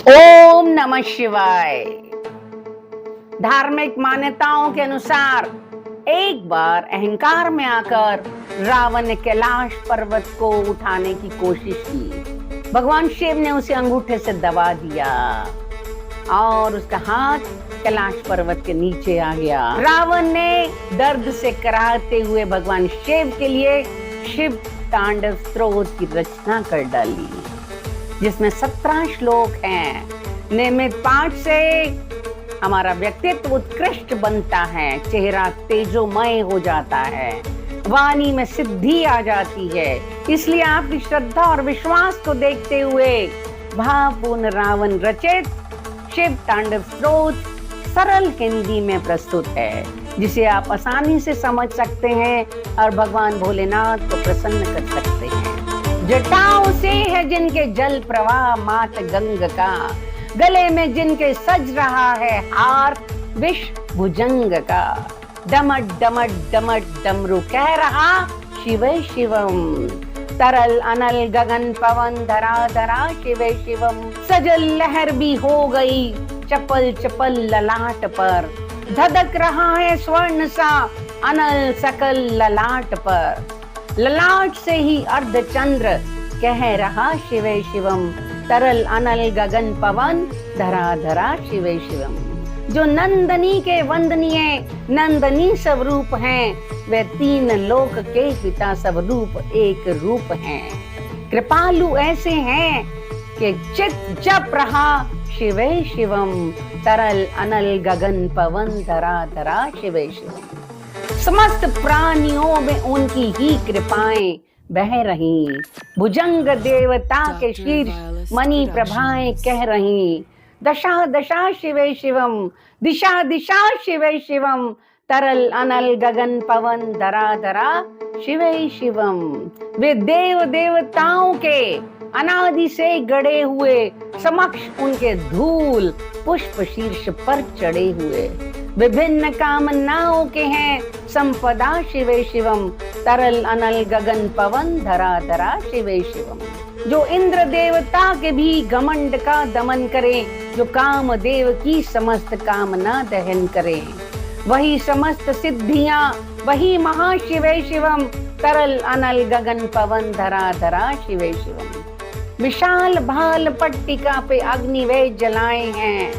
ओम नमः शिवाय। धार्मिक मान्यताओं के अनुसार एक बार अहंकार में आकर रावण ने कैलाश पर्वत को उठाने की कोशिश की। भगवान शिव ने उसे अंगूठे से दबा दिया और उसका हाथ कैलाश पर्वत के नीचे आ गया। रावण ने दर्द से कराहते हुए भगवान शिव के लिए शिव तांडव स्तोत्र की रचना कर डाली, जिसमें 17 श्लोक हैं। नियमित पाठ से हमारा व्यक्तित्व उत्कृष्ट बनता है, चेहरा तेजोमय हो जाता है, वाणी में सिद्धि आ जाती है। इसलिए आपकी श्रद्धा और विश्वास को देखते हुए भावपूर्ण रावण रचित शिव तांडव स्तोत्र सरल हिंदी में प्रस्तुत है, जिसे आप आसानी से समझ सकते हैं और भगवान भोलेनाथ को प्रसन्न कर सकते हैं। जटाओं से है जिनके जल प्रवाह मात गंग का, गले में जिनके सज रहा है हार विष भुजंग का। डमट डमट डमट डमरू कह रहा शिवे शिवम, तरल अनल गगन पवन धरा धरा शिवे शिवम। सजल लहर भी हो गई चपल चपल ललाट पर, धधक रहा है स्वर्ण सा अनल सकल ललाट पर। ललाट से ही अर्धचंद्र कह रहा शिवे शिवम, तरल अनल गगन पवन धरा धरा शिवे शिवम। जो नंदनी के वंदनीय नंदनी स्वरूप हैं, वे 3 लोक के पिता स्वरूप एक रूप हैं। कृपालु ऐसे हैं कि चित जप रहा शिवे शिवम, तरल अनल गगन पवन धरा धरा शिवे शिवम। समस्त प्राणियों में उनकी ही कृपाएं बह रही, भुजंग देवता के शीर्ष मणि प्रभाएं कह रही। दशा दशा शिवे शिवम, दिशा दिशा शिवे शिवम, तरल अनल गगन पवन धरा धरा शिवे शिवम। वे देव देवताओं के अनादि से गड़े हुए, समक्ष उनके धूल पुष्प शीर्ष पर चढ़े हुए। विभिन्न कामनाओं के हैं संपदा शिवे शिवम, तरल अनल गगन पवन धरा धरा शिवे शिवम। जो इंद्र देवता के भी घमंड का दमन करे, जो काम देव की समस्त कामना दहन करे। वही समस्त सिद्धियां, वही महाशिवे शिवम, तरल अनल गगन पवन धरा धरा शिवे शिवम। विशाल भाल पट्टिका पे अग्नि वे जलाए हैं,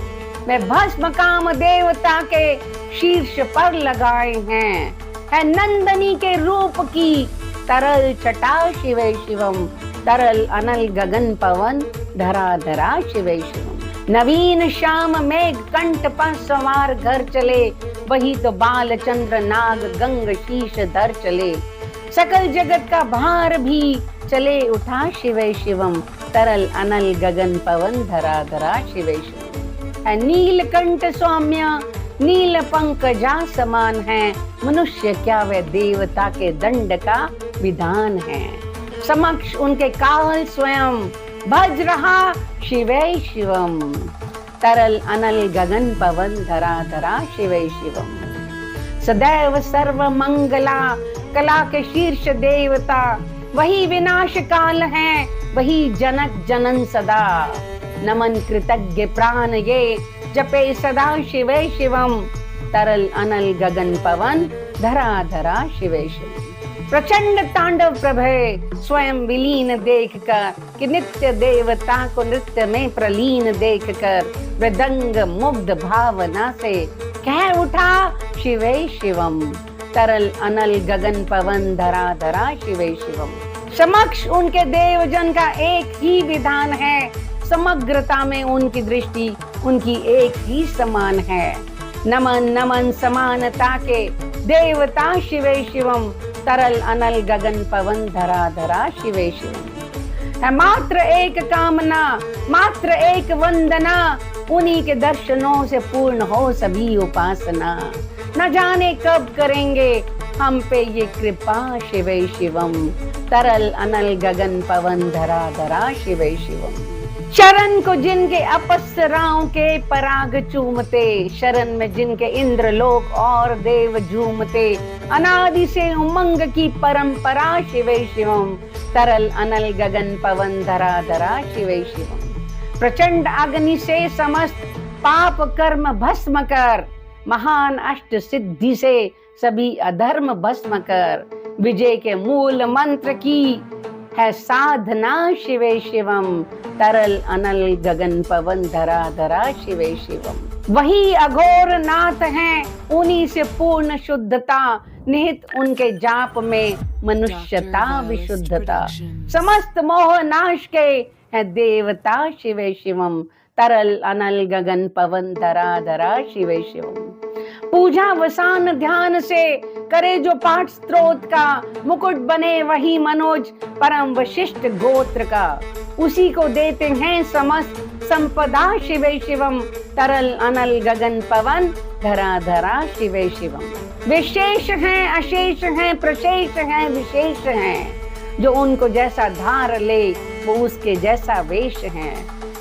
वे भस्म काम देवता के शीर्ष पर लगाए हैं। है नंदनी के रूप की तरल छटा शिवे शिवम, तरल अनल गगन पवन धरा धरा शिवे शिवम। नवीन श्याम मेघ कंठ पर सवार घर चले, वही तो बाल चंद्र नाग गंग शीश धर चले। सकल जगत का भार भी चले उठा शिवे शिवम, तरल अनल गगन पवन धरा धरा शिवे शिवम। नीलकंठ सौम्य नील पंकजा समान है, मनुष्य क्या वे देवता के दंड का विधान है। समक्ष उनके काल स्वयं भज रहा शिवे शिवम, तरल अनल गगन पवन धरा धरा शिवे शिवम। सदैव सर्व मंगला कला के शीर्ष देवता, वही विनाश काल है, वही जनक जनन सदा। नमन कृतज्ञ प्राण ये जपे सदा शिवे शिवम, तरल अनल गगन पवन धरा धरा शिवे शिवम। प्रचंड तांडव प्रभय स्वयं विलीन देखकर, कि नित्य देवता को नृत्य में प्रलीन देखकर, मृदंग मुग्ध भावना से कह उठा शिवे शिवम, तरल अनल गगन पवन धरा धरा शिवे शिवम। समक्ष उनके देवजन का एक ही विधान है, समग्रता में उनकी दृष्टि उनकी एक ही समान है। नमन नमन समानता के देवता शिवे शिवम, तरल अनल गगन पवन धरा धरा शिवे शिवम। है मात्र एक कामना, मात्र एक वंदना, उन्हीं के दर्शनों से पूर्ण हो सभी उपासना। न जाने कब करेंगे हम पे ये कृपा शिवे शिवम, तरल अनल गगन पवन धरा धरा शिवे शिवम। शरण को जिनके अपसराओं के पराग चूमते, शरण में जिनके इंद्र लोक और देव झूमते, अनादि से उमंग की परंपरा शिवे शिवम, तरल अनल गगन पवन धरा धरा शिवे शिवम। प्रचंड अग्नि से समस्त पाप कर्म भस्म कर, महान अष्ट सिद्धि से सभी अधर्म भस्म कर, विजय के मूल मंत्र की है साधना शिवे शिवम, तरल अनल गगन पवन धरा धरा शिवे शिवम। वही अघोर नाथ हैं, उन्हीं से पूर्ण शुद्धता, निहित उनके जाप में मनुष्यता विशुद्धता। समस्त मोह नाश के है देवता शिवे शिवम, तरल अनल गगन पवन धरा धरा शिवे शिवम। पूजा वसान ध्यान से करे जो पाठ स्त्रोत का, मुकुट बने वही मनोज परम वशिष्ठ गोत्र का, उसी को देते हैं समस्त संपदा शिवे शिवम, तरल अनल गगन पवन धरा धरा शिवे शिवम। विशेष हैं अशेष हैं प्रशेष हैं विशेष हैं, जो उनको जैसा धार ले वो उसके जैसा वेश हैं।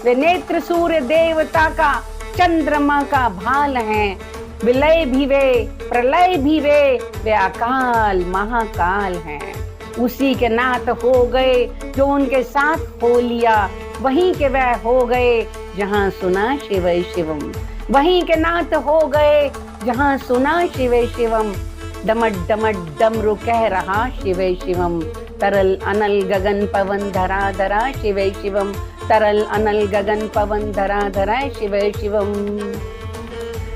वे नेत्र सूर्य देवता का चंद्रमा का भाल हैं, विलय भी वे प्रलय भी वे अकाल महाकाल हैं। उसी के नाथ हो गए जो उनके साथ हो लिया, वहीं के वह हो गए जहाँ सुना शिवे शिवम। वहीं के नाथ हो गए जहाँ सुना शिवे शिवम, डमट डमट डमरू कह रहा शिवे शिवम, तरल अनल गगन पवन धरा धरा शिवे शिवम, तरल अनल गगन पवन धरा धरा शिवे शिवम।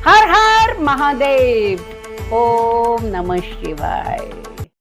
हर हर महादेव। ओम नमः शिवाय।